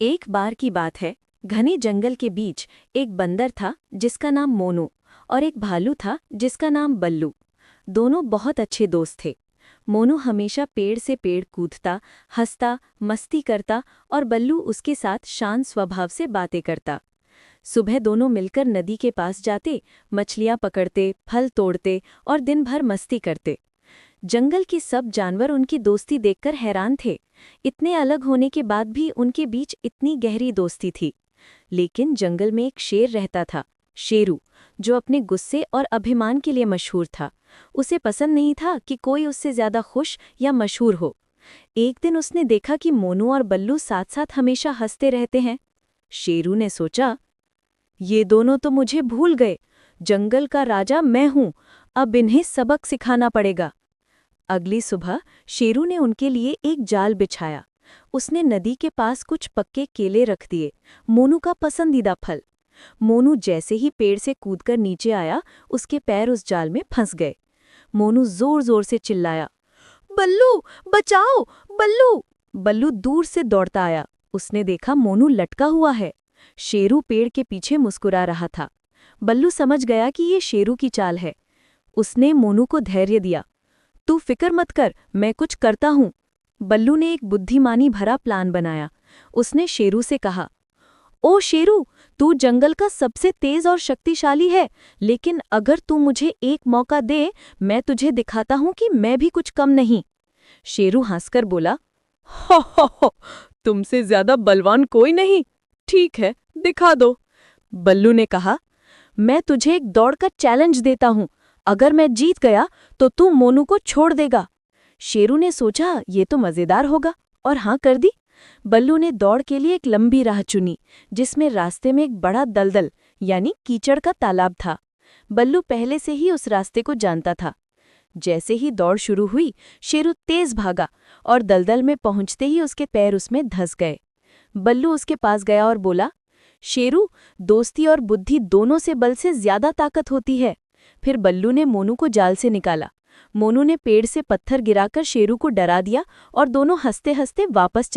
एक बार की बात है, घने जंगल के बीच एक बंदर था जिसका नाम मोनू और एक भालू था जिसका नाम बल्लू। दोनों बहुत अच्छे दोस्त थे। मोनू हमेशा पेड़ से पेड़ कूदता, हंसता, मस्ती करता और बल्लू उसके साथ शांत स्वभाव से बातें करता। सुबह दोनों मिलकर नदी के पास जाते, मछलियां पकड़ते, फल तोड़ते और दिन भर मस्ती करते। जंगल के सब जानवर उनकी दोस्ती देखकर हैरान थे। इतने अलग होने के बाद भी उनके बीच इतनी गहरी दोस्ती थी। लेकिन जंगल में एक शेर रहता था, शेरू, जो अपने गुस्से और अभिमान के लिए मशहूर था। उसे पसंद नहीं था कि कोई उससे ज्यादा खुश या मशहूर हो। एक दिन उसने देखा कि मोनू और बल्लू साथ साथ हमेशा हंसते रहते हैं। शेरू ने सोचा, ये दोनों तो मुझे भूल गए। जंगल का राजा मैं हूं, अब इन्हें सबक सिखाना पड़ेगा। अगली सुबह शेरू ने उनके लिए एक जाल बिछाया। उसने नदी के पास कुछ पक्के केले रख दिए, मोनू का पसंदीदा फल। मोनू जैसे ही पेड़ से कूदकर नीचे आया, उसके पैर उस जाल में फंस गए। मोनू जोर जोर से चिल्लाया, बल्लू, बचाओ, बल्लू! बल्लू दूर से दौड़ता आया। उसने देखा मोनू लटका हुआ है। शेरू पेड़ के पीछे मुस्कुरा रहा था। बल्लू समझ गया कि ये शेरू की चाल है। उसने मोनू को धैर्य दिया, तू फिक्र मत कर, मैं कुछ करता हूं। बल्लू ने एक बुद्धिमानी भरा प्लान बनाया। उसने शेरू से कहा, ओ शेरू, तू जंगल का सबसे तेज और शक्तिशाली है, लेकिन अगर तू मुझे एक मौका दे, मैं तुझे दिखाता हूं कि मैं भी कुछ कम नहीं। शेरू हंसकर बोला, हो हो, तुमसे ज्यादा बलवान कोई नहीं। ठीक है, दिखा दो। बल्लू ने कहा, मैं तुझे एक दौड़ का चैलेंज देता हूं। अगर मैं जीत गया तो तू मोनू को छोड़ देगा। शेरू ने सोचा, ये तो मजेदार होगा, और हाँ कर दी। बल्लू ने दौड़ के लिए एक लंबी राह चुनी, जिसमें रास्ते में एक बड़ा दलदल यानी कीचड़ का तालाब था। बल्लू पहले से ही उस रास्ते को जानता था। जैसे ही दौड़ शुरू हुई, शेरू तेज भागा और दलदल में पहुंचते ही उसके पैर उसमें धंस गए। बल्लू उसके पास गया और बोला, शेरू, दोस्ती और बुद्धि दोनों से बल से ज्यादा ताकत होती है। फिर बल्लू ने मोनू को जाल से निकाला। मोनू ने पेड़ से पत्थर गिराकर शेरू को डरा दिया और दोनों हंसते हंसते वापस चले।